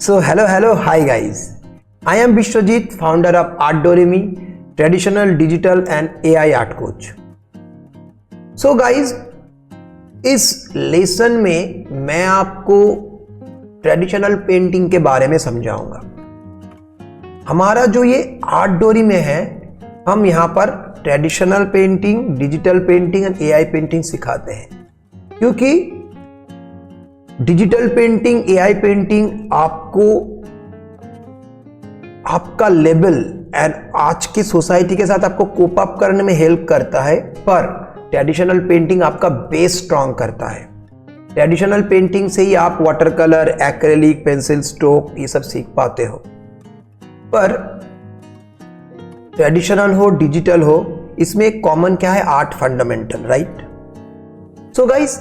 So hello, hi guys. I am Vishwajit, founder of Art.Doremi, traditional, digital and AI art coach. So guys, इस lesson में मैं आपको traditional painting के बारे में समझाऊंगा। हमारा जो ये आर्ट.डोरी में है, हम यहाँ पर traditional painting, digital painting and AI painting सिखाते हैं, क्योंकि डिजिटल पेंटिंग, एआई पेंटिंग आपको आपका लेवल एंड आज की सोसाइटी के साथ आपको कोप अप करने में हेल्प करता है, पर ट्रेडिशनल पेंटिंग आपका बेस स्ट्रॉन्ग करता है। ट्रेडिशनल पेंटिंग से ही आप water colour, acrylic, pencil stroke ये सब सीख पाते हो। पर ट्रेडिशनल हो, डिजिटल हो, इसमें एक कॉमन क्या है? Art fundamental, right? So guys,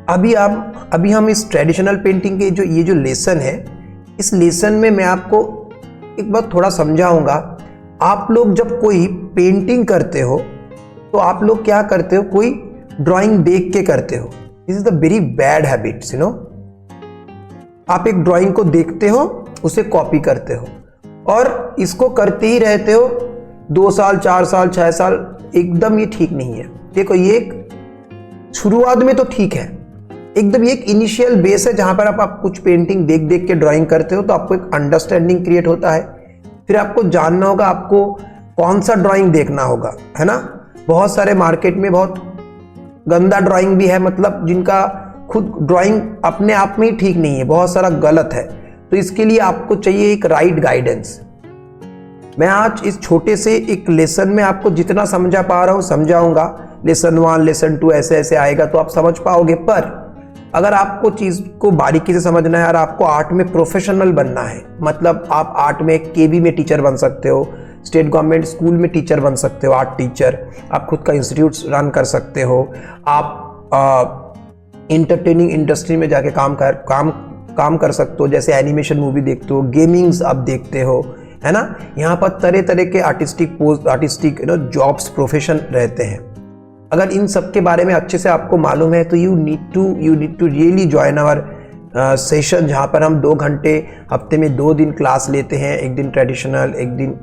अभी हम इस ट्रेडिशनल पेंटिंग के जो लेसन है, इस लेसन में मैं आपको एक बात थोड़ा समझाऊंगा। आप लोग जब कोई पेंटिंग करते हो तो आप लोग क्या करते हो? कोई ड्राइंग देख के करते हो। This is the very bad habits, you know. आप एक ड्राइंग को देखते हो, उसे कॉपी करते हो और इसको करते ही रहते हो 2 साल, 4 साल, 6 साल। एकदम ये ठीक नहीं है। देखो, ये एक शुरुआत में तो ठीक है, एकदम ये एक इनिशियल बेस है जहां पर आप कुछ पेंटिंग देख देख के ड्राइंग करते हो, तो आपको एक अंडरस्टैंडिंग क्रिएट होता है। फिर आपको जानना होगा आपको कौन सा ड्राइंग देखना होगा, है ना। बहुत सारे मार्केट में बहुत गंदा ड्राइंग भी है, मतलब जिनका खुद ड्राइंग अपने आप में ही ठीक नहीं है, बहुत सारा गलत है। तो इसके लिए आपको चाहिए एक राइट गाइडेंस। मैं आज इस छोटे से एक लेसन में आपको जितना समझा पा रहा हूं समझाऊंगा। लेसन 1, लेसन 2 ऐसे ऐसे आएगा तो आप समझ पाओगे। पर अगर आपको चीज को बारीकी से समझना है और आपको आर्ट में प्रोफेशनल बनना है, मतलब आप आर्ट में केवी में टीचर बन सकते हो, स्टेट गवर्नमेंट स्कूल में टीचर बन सकते हो, आर्ट टीचर, आप खुद का इंस्टीट्यूट रन कर सकते हो, आप एंटरटेनिंग इंडस्ट्री में जाके काम कर सकते हो, जैसे एनिमेशन मूवी देखते हो, गेमिंग्स आप देखते हो, है ना। यहाँ पर तरह तरह के आर्टिस्टिक जॉब्स, प्रोफेशन रहते हैं। अगर इन सब के बारे में अच्छे से आपको मालूम है तो you need to really join our session, जहाँ पर हम 2 घंटे हफ्ते में 2 दिन क्लास लेते हैं। एक दिन ट्रेडिशनल, एक दिन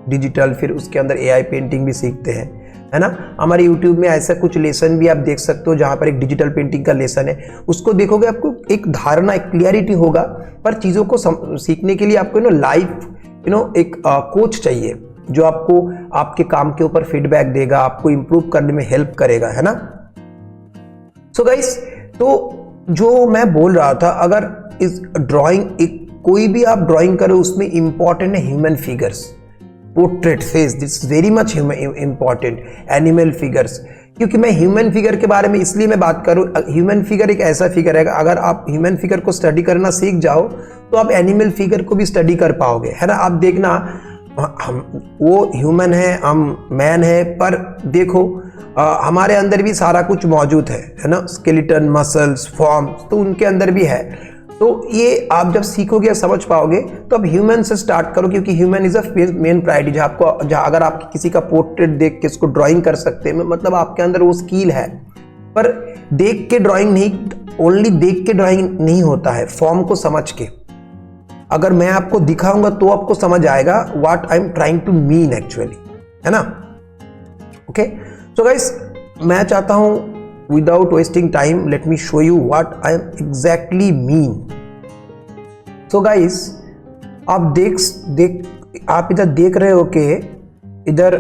डिजिटल, फिर उसके अंदर एआई पेंटिंग भी सीखते हैं, है ना। हमारे यूट्यूब में ऐसा कुछ लेसन भी आप देख सकते हो जहाँ पर एक डिजिटल पेंटिंग का लेसन है। उसको देखोगे आपको एक धारणा, एक क्लियरिटी होगा। पर चीज़ों को सीखने के लिए आपको लाइफ एक कोच चाहिए जो आपको आपके काम के ऊपर फीडबैक देगा, आपको इंप्रूव करने में हेल्प करेगा, है ना। सो गाइस, तो जो मैं बोल रहा था, अगर इस ड्राइंग, कोई भी आप ड्राइंग करो, उसमें इंपॉर्टेंट है human figures, portrait, face, this is very much important. Animal figures, क्योंकि मैं ह्यूमन फिगर के बारे में इसलिए मैं बात करूं। ह्यूमन फिगर एक ऐसा फिगर है, अगर आप ह्यूमन फिगर को स्टडी करना सीख जाओ तो आप एनिमल फिगर को भी स्टडी कर पाओगे, है ना। आप देखना, हम वो ह्यूमन है, हम मैन है, पर देखो हमारे अंदर भी सारा कुछ मौजूद है ना। स्केलेटन, मसल्स, फॉर्म्स तो उनके अंदर भी है। तो ये आप जब सीखोगे, समझ पाओगे, तो अब ह्यूमन से स्टार्ट करो, क्योंकि human is a main priority. जहाँ अगर आप किसी का पोर्ट्रेट देख के इसको ड्राइंग कर सकते हैं, मतलब आपके अंदर वो स्किल है। पर देख के ड्राइंग नहीं, ओनली देख के ड्राइंग नहीं होता है, फॉर्म को समझ के। अगर मैं आपको दिखाऊंगा तो आपको समझ आएगा what I am trying to mean actually, है ना। ओके, सो गाइस, मैं चाहता हूं without wasting time, let me show you what I am exactly mean. So guys, आप आप इधर देख रहे हो कि इधर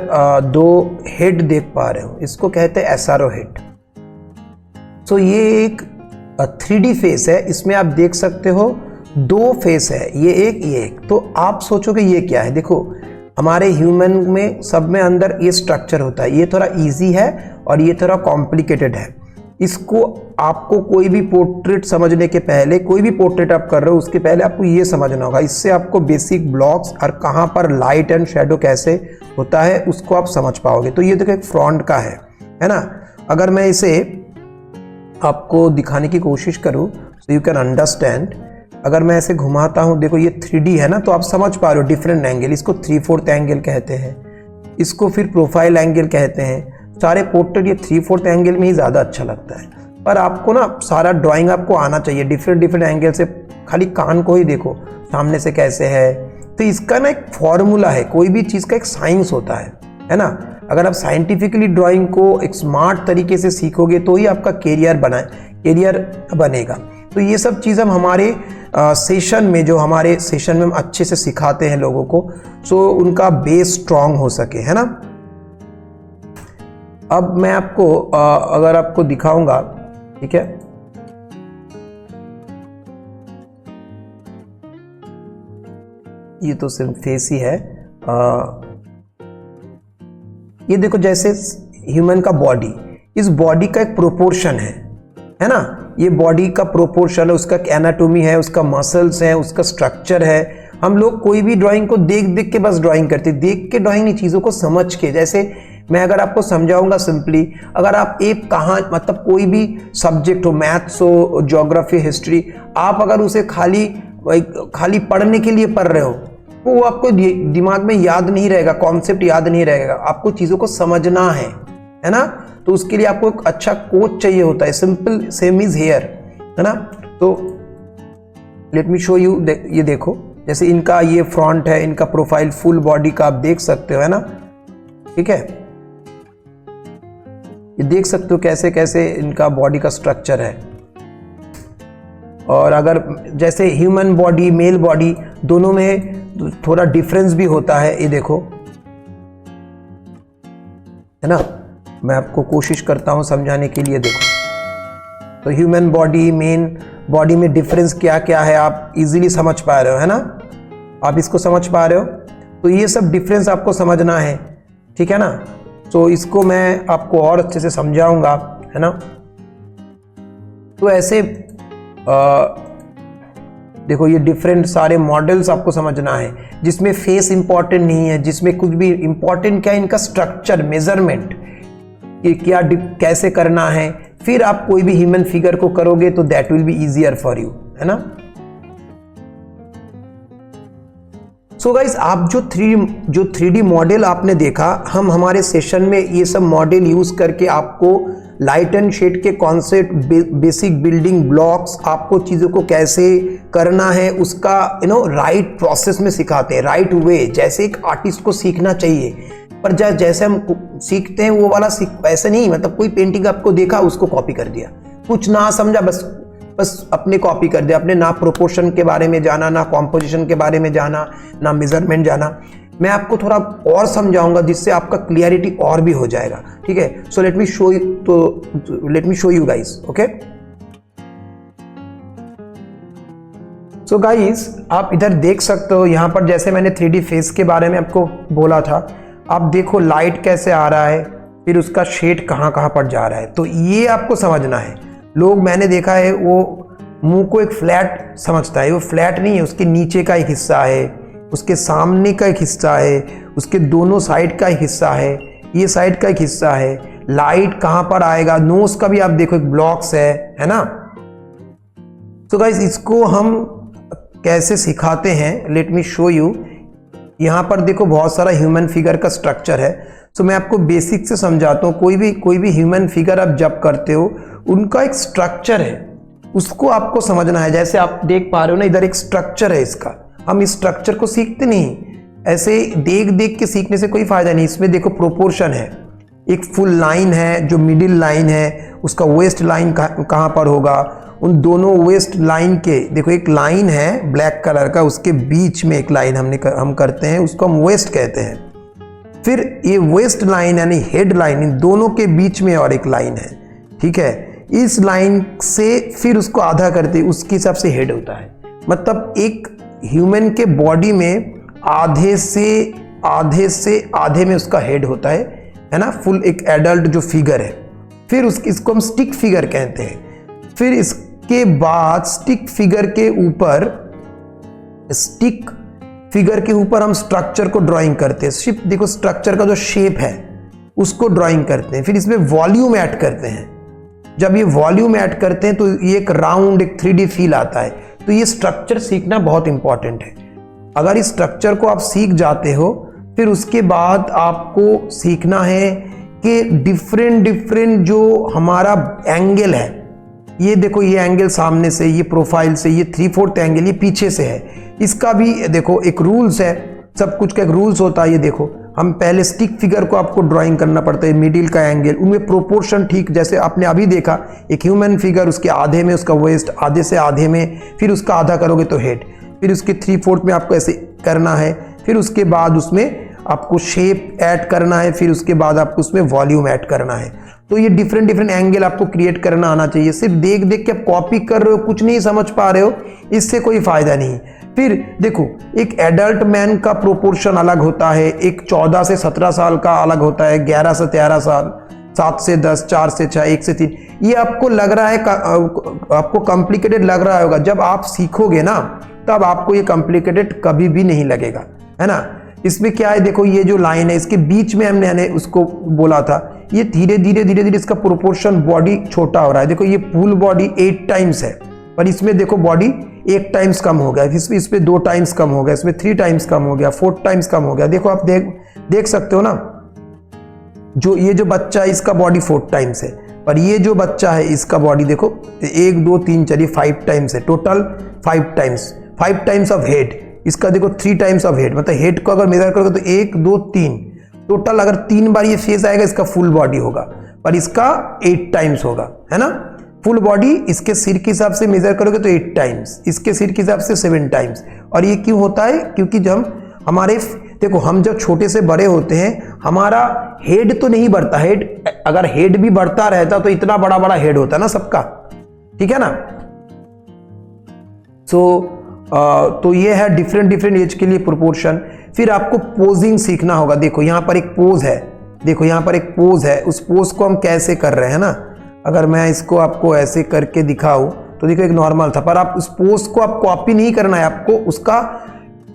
2 हेड देख पा रहे हो, इसको कहते हैं एसआरओ हेड। सो ये एक 3D फेस है, इसमें आप देख सकते हो 2 फेस है, ये एक। तो आप सोचोगे ये क्या है? देखो, हमारे ह्यूमन में सब में अंदर ये स्ट्रक्चर होता है। ये थोड़ा इजी है और ये थोड़ा कॉम्प्लिकेटेड है। इसको आपको कोई भी पोर्ट्रेट समझने के पहले, कोई भी पोर्ट्रेट आप कर रहे हो उसके पहले आपको ये समझना होगा। इससे आपको बेसिक ब्लॉक्स और कहाँ पर लाइट एंड शेडो कैसे होता है उसको आप समझ पाओगे। तो ये देखो एक फ्रंट का है ना। अगर मैं इसे आपको दिखाने की कोशिश करूँ so यू कैन अंडरस्टैंड। अगर मैं ऐसे घुमाता हूं, देखो ये 3D है ना, तो आप समझ पा रहे हो डिफरेंट एंगल। इसको 3/4 एंगल कहते हैं, इसको फिर प्रोफाइल एंगल कहते हैं। सारे पोर्ट्रेट ये 3/4 एंगल में ही ज़्यादा अच्छा लगता है। पर आपको ना सारा ड्राइंग आपको आना चाहिए, डिफरेंट एंगल से खाली कान को ही देखो सामने से कैसे है। तो इसका ना एक फॉर्मूला है, कोई भी चीज़ का एक साइंस होता है ना। अगर आप साइंटिफिकली ड्राइंग को एक स्मार्ट तरीके से सीखोगे तो ही आपका कैरियर बनेगा। तो ये सब चीज़ हम हमारे सेशन में, जो हमारे सेशन में हम अच्छे से सिखाते हैं लोगों को, सो उनका बेस स्ट्रांग हो सके, है ना। अब मैं आपको अगर आपको दिखाऊंगा, ठीक है, ये तो सिर्फ फेस ही है। ये देखो, जैसे ह्यूमन का बॉडी, इस बॉडी का एक प्रोपोर्शन है ना। ये बॉडी का प्रोपोर्शन है, उसका एनाटॉमी है, उसका मसल्स है, उसका स्ट्रक्चर है। हम लोग कोई भी ड्राइंग को देख देख के बस ड्राइंग करते, देख के ड्राइंग नहीं, चीज़ों को समझ के। जैसे मैं अगर आपको समझाऊंगा सिंपली, अगर आप एक कहाँ मतलब कोई भी सब्जेक्ट हो, मैथ्स हो, ज्योग्राफी, हिस्ट्री, आप अगर उसे खाली पढ़ने के लिए पढ़ रहे हो तो वो आपको दिमाग में याद नहीं रहेगा, कॉन्सेप्ट याद नहीं रहेगा। आपको चीज़ों को समझना है ना। तो उसके लिए आपको एक अच्छा कोच चाहिए होता है। सिंपल सेम इज हेयर, है ना। तो लेट मी शो यू, ये देखो, जैसे इनका ये फ्रंट है, इनका प्रोफाइल, फुल बॉडी का आप देख सकते हो, है ना, ठीक है। ये देख सकते हो कैसे कैसे इनका बॉडी का स्ट्रक्चर है। और अगर जैसे ह्यूमन बॉडी, मेल बॉडी, दोनों में थोड़ा डिफरेंस भी होता है, ये देखो, है ना। मैं आपको कोशिश करता हूं समझाने के लिए। देखो, तो ह्यूमन बॉडी, मेन बॉडी में डिफरेंस क्या क्या है आप इजीली समझ पा रहे हो, है ना। आप इसको समझ पा रहे हो, तो ये सब डिफरेंस आपको समझना है, ठीक है ना। तो इसको मैं आपको और अच्छे से समझाऊंगा, है ना। तो ऐसे देखो, ये डिफरेंट सारे मॉडल्स आपको समझना है, जिसमें फेस इंपॉर्टेंट नहीं है, जिसमें कुछ भी इंपॉर्टेंट क्या है, इनका स्ट्रक्चर, मेजरमेंट, कि क्या कैसे करना है। फिर आप कोई भी ह्यूमन फिगर को करोगे तो that will be easier for you, है ना। सो गाइस, आप जो 3D मॉडल आपने देखा, हम हमारे सेशन में ये सब मॉडल यूज करके आपको लाइट एंड शेड के कॉन्सेप्ट, बेसिक बिल्डिंग ब्लॉक्स, आपको चीज़ों को कैसे करना है उसका राइट प्रोसेस में सिखाते हैं, राइट वे, जैसे एक आर्टिस्ट को सीखना चाहिए। पर जैसे हम सीखते हैं वो वाला ऐसे नहीं, मतलब कोई पेंटिंग आपको देखा, उसको कॉपी कर दिया, कुछ ना समझा, बस अपने कॉपी कर दिया, अपने ना प्रोपोर्शन के बारे में जाना, ना कॉम्पोजिशन के बारे में जाना, ना मेजरमेंट जाना। मैं आपको थोड़ा और समझाऊंगा जिससे आपका क्लियरिटी और भी हो जाएगा, ठीक है। So let me show you guys, okay. So guys, आप इधर देख सकते हो, यहां पर जैसे मैंने 3D फेस के बारे में आपको बोला था, आप देखो लाइट कैसे आ रहा है, फिर उसका शेड कहां कहां पर जा रहा है। तो ये आपको समझना है। लोग, मैंने देखा है, वो मुंह को एक फ्लैट समझता है, वो फ्लैट नहीं है, उसके नीचे का एक हिस्सा है, उसके सामने का एक हिस्सा है, उसके दोनों साइड का एक हिस्सा है, ये साइड का एक हिस्सा है। लाइट कहां पर आएगा, नोज का भी आप देखो एक ब्लॉक्स है ना। तो गाइस, इसको हम कैसे सिखाते हैं, लेट मी शो यू। यहाँ पर देखो बहुत सारा ह्यूमन फिगर का स्ट्रक्चर है। सो मैं आपको बेसिक से समझाता हूँ। कोई भी ह्यूमन फिगर आप जब करते हो, उनका एक स्ट्रक्चर है, उसको आपको समझना है। जैसे आप देख पा रहे हो ना, इधर एक स्ट्रक्चर है इसका। हम इस स्ट्रक्चर को सीखते नहीं, ऐसे देख देख के सीखने से कोई फायदा नहीं। इसमें देखो प्रोपोर्शन है, एक फुल लाइन है, जो मिडिल लाइन है, उसका वेस्ट लाइन कहाँ पर होगा, उन दोनों वेस्ट लाइन के देखो, एक लाइन है ब्लैक कलर का, उसके बीच में एक लाइन हम करते हैं, उसको हम वेस्ट कहते हैं। फिर ये वेस्ट लाइन यानी हेड लाइन, इन दोनों के बीच में और एक लाइन है, ठीक है। इस लाइन से फिर उसको आधा करते, उसके हिसाब से हेड होता है। मतलब एक ह्यूमन के बॉडी में आधे से आधे में उसका हेड होता है ना, फुल एक एडल्ट जो फिगर है। फिर इसको हम स्टिक फिगर कहते हैं। फिर इसके बाद स्टिक फिगर के ऊपर हम स्ट्रक्चर को ड्राइंग करते हैं। देखो स्ट्रक्चर का जो शेप है उसको ड्राइंग करते हैं। फिर इसमें वॉल्यूम ऐड करते हैं। जब ये वॉल्यूम ऐड करते हैं तो ये एक राउंड, एक 3D फील आता है। तो ये स्ट्रक्चर सीखना बहुत इंपॉर्टेंट है। अगर इस स्ट्रक्चर को आप सीख जाते हो, फिर उसके बाद आपको सीखना है कि डिफरेंट जो हमारा एंगल है, ये देखो ये एंगल सामने से, ये प्रोफाइल से, ये 3/4 एंगल ये पीछे से है। इसका भी देखो एक रूल्स है, सब कुछ का एक रूल्स होता है। ये देखो हम पहले स्टिक फिगर को आपको ड्राइंग करना पड़ता है, मिडिल का एंगल, उनमें प्रोपोर्शन ठीक, जैसे आपने अभी देखा एक ह्यूमन फिगर, उसके आधे में उसका वेस्ट, आधे से आधे में, फिर उसका आधा करोगे तो हेड, फिर उसके 3/4 में आपको ऐसे करना है, फिर उसके बाद उसमें आपको शेप ऐड करना है, फिर उसके बाद आपको उसमें वॉल्यूम ऐड करना है। तो ये डिफरेंट डिफरेंट एंगल आपको क्रिएट करना आना चाहिए। सिर्फ देख देख के आप कॉपी कर रहे हो, कुछ नहीं समझ पा रहे हो, इससे कोई फायदा नहीं। फिर देखो एक एडल्ट मैन का प्रोपोर्शन अलग होता है, एक 14 से 17 साल का अलग होता है, 11 से 13 साल, 7 से 10, 4 से 6, 1 से 3। ये आपको लग रहा है, आपको कॉम्प्लिकेटेड लग रहा होगा, जब आप सीखोगे ना तब आपको ये कॉम्प्लिकेटेड कभी भी नहीं लगेगा, है ना। इसमें क्या है, देखो ये जो लाइन है इसके बीच में हमने उसको बोला था, ये धीरे धीरे इसका प्रोपोर्शन बॉडी छोटा हो रहा है। देखो ये फुल बॉडी 8 टाइम्स है, पर इसमें देखो बॉडी 1 टाइम्स कम हो गया, इस पे 2 टाइम्स कम हो गया, इसमें 3 टाइम्स कम हो गया, 4 टाइम्स कम हो गया। देखो आप देख सकते हो ना, जो ये जो बच्चा है इसका बॉडी 4 टाइम्स है, पर ये जो बच्चा है इसका बॉडी देखो 1 2 3 चलिए 5 टाइम्स है, टोटल 5 टाइम्स ऑफ हेड। इसका देखो 3 टाइम्स ऑफ हेड, मतलब हेड को अगर मेजर करोगे तो 1 2 3 टोटल, अगर 3 बार ये फेस आएगा इसका फुल बॉडी होगा, पर इसका 8 टाइम्स होगा, है ना। फुल बॉडी इसके सिर के हिसाब से मेजर करोगे तो 8 टाइम्स, इसके सिर के हिसाब से 7 टाइम्स। और ये क्यों होता है, क्योंकि जब हमारे देखो हम जब छोटे से बड़े होते हैं हमारा हेड तो नहीं बढ़ता, हेड अगर हेड भी बढ़ता रहता तो इतना बड़ा बड़ा हेड होता ना सबका, ठीक है ना। तो ये है डिफरेंट एज के लिए प्रोपोर्शन। फिर आपको पोजिंग सीखना होगा। देखो यहाँ पर एक पोज है, देखो यहाँ पर एक पोज है, उस पोज को हम कैसे कर रहे हैं ना। अगर मैं इसको आपको ऐसे करके दिखाऊं तो देखो एक नॉर्मल था, पर आप उस पोज को आप कॉपी नहीं करना है, आपको उसका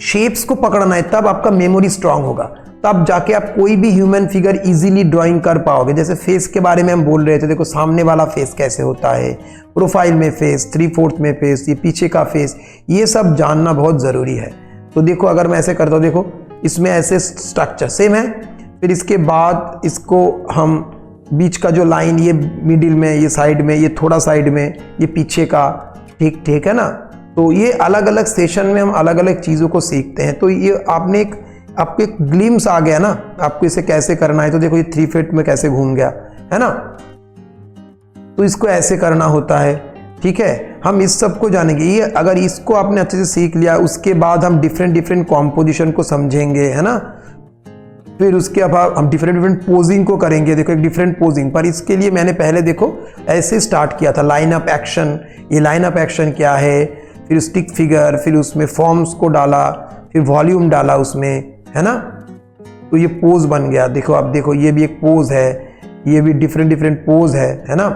शेप्स को पकड़ना है, तब आपका मेमोरी स्ट्रांग होगा, तब जाके आप कोई भी ह्यूमन फिगर इजीली ड्राइंग कर पाओगे। जैसे फेस के बारे में हम बोल रहे थे, देखो सामने वाला फेस कैसे होता है, प्रोफाइल में फेस, 3/4 में फेस, ये पीछे का फेस, ये सब जानना बहुत ज़रूरी है। तो देखो अगर मैं ऐसे करता हूँ, देखो इसमें ऐसे स्ट्रक्चर सेम है, फिर इसके बाद इसको हम बीच का जो लाइन, ये मिडिल में, ये साइड में, ये थोड़ा साइड में, ये पीछे का, ठीक है ना। तो ये अलग अलग सेशन में हम अलग अलग चीज़ों को सीखते हैं। तो ये आपको एक ग्लिम्स आ गया ना, आपको इसे कैसे करना है। तो देखो ये 3 फीट में कैसे घूम गया, है ना। तो इसको ऐसे करना होता है, ठीक है। हम इस सब को जानेंगे। ये अगर इसको आपने अच्छे से सीख लिया, उसके बाद हम डिफरेंट कॉम्पोजिशन को समझेंगे, है ना। फिर उसके बाद हम डिफरेंट पोजिंग को करेंगे। देखो एक डिफरेंट पोजिंग, पर इसके लिए मैंने पहले देखो ऐसे स्टार्ट किया था, लाइन अप एक्शन। ये लाइन अप एक्शन क्या है, फिर स्टिक फिगर, फिर उसमें फॉर्म्स को डाला, फिर वॉल्यूम डाला उसमें, है ना। तो ये पोज बन गया। देखो आप देखो ये भी एक पोज है, ये भी डिफरेंट पोज है ना।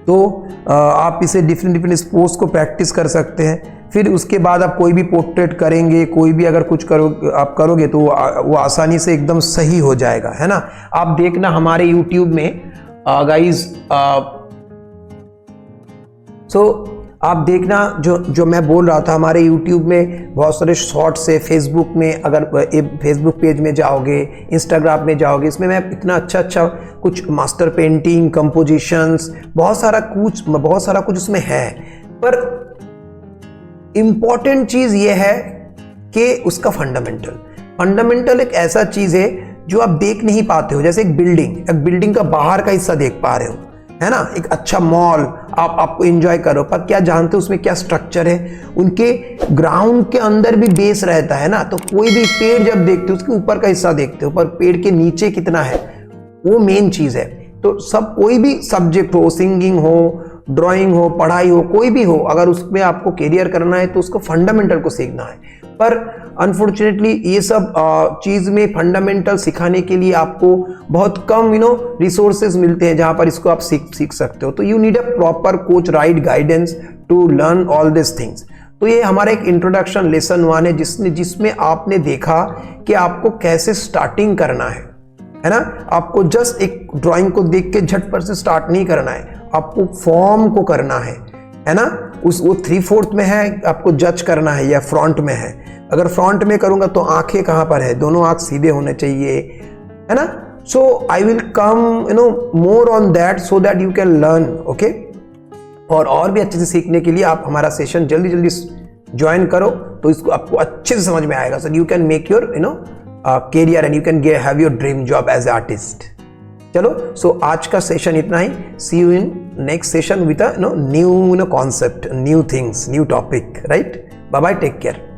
तो आप इसे डिफरेंट इस पोज को प्रैक्टिस कर सकते हैं। फिर उसके बाद आप कोई भी पोर्ट्रेट करेंगे, कोई भी अगर कुछ आप करोगे तो वो आसानी से एकदम सही हो जाएगा, है ना। आप देखना हमारे YouTube में गाइस, आप देखना जो मैं बोल रहा था, हमारे YouTube में बहुत सारे शॉर्ट्स है। फेसबुक में अगर फेसबुक पेज में जाओगे, इंस्टाग्राम में जाओगे, इसमें मैं इतना अच्छा कुछ मास्टर पेंटिंग, कंपोजिशंस, बहुत सारा कुछ उसमें है। पर इंपॉर्टेंट चीज ये है कि उसका फंडामेंटल एक ऐसा चीज है जो आप देख नहीं पाते हो। जैसे एक बिल्डिंग का बाहर का हिस्सा देख पा रहे हो, है ना। एक अच्छा मॉल आपको एंजॉय करो, पर क्या जानते हो उसमें क्या स्ट्रक्चर है। उनके ग्राउंड के अंदर भी बेस रहता है ना। तो कोई भी पेड़ जब देखते हो उसके ऊपर का हिस्सा देखते हो, पर पेड़ के नीचे कितना है वो मेन चीज है। तो कोई भी सब्जेक्ट हो, सिंगिंग हो, ड्राइंग हो, पढ़ाई हो, कोई भी हो, अगर उसमें आपको कैरियर करना है तो उसको फंडामेंटल को सीखना है। पर अनफॉर्चुनेटली ये सब चीज में फंडामेंटल सिखाने के लिए आपको बहुत कम रिसोर्सेज मिलते हैं जहां पर इसको आप सीख सकते हो। तो you need a proper coach, right guidance to learn all this things. तो ये हमारा एक इंट्रोडक्शन लेसन 1 है जिसमें आपने देखा कि आपको कैसे स्टार्टिंग करना है ना। आपको जस्ट एक ड्राइंग को देख के झटपट से स्टार्ट नहीं करना है, आपको फॉर्म को करना है ना। वो 3/4 में है, आपको जज करना है या फ्रंट में है। अगर फ्रंट में करूंगा तो आंखें कहां पर है, दोनों आंख सीधे होने चाहिए, है ना। So I will come more on that so that you can learn, okay. और भी अच्छे से सीखने के लिए आप हमारा सेशन जल्दी जल्दी ज्वाइन करो, तो इसको आपको अच्छे से समझ में आएगा। So you can make your career and you can have your dream job as a artist. चलो, सो आज का सेशन इतना ही। See you in next session with new concept, new things, new topic, right? Bye bye, take care.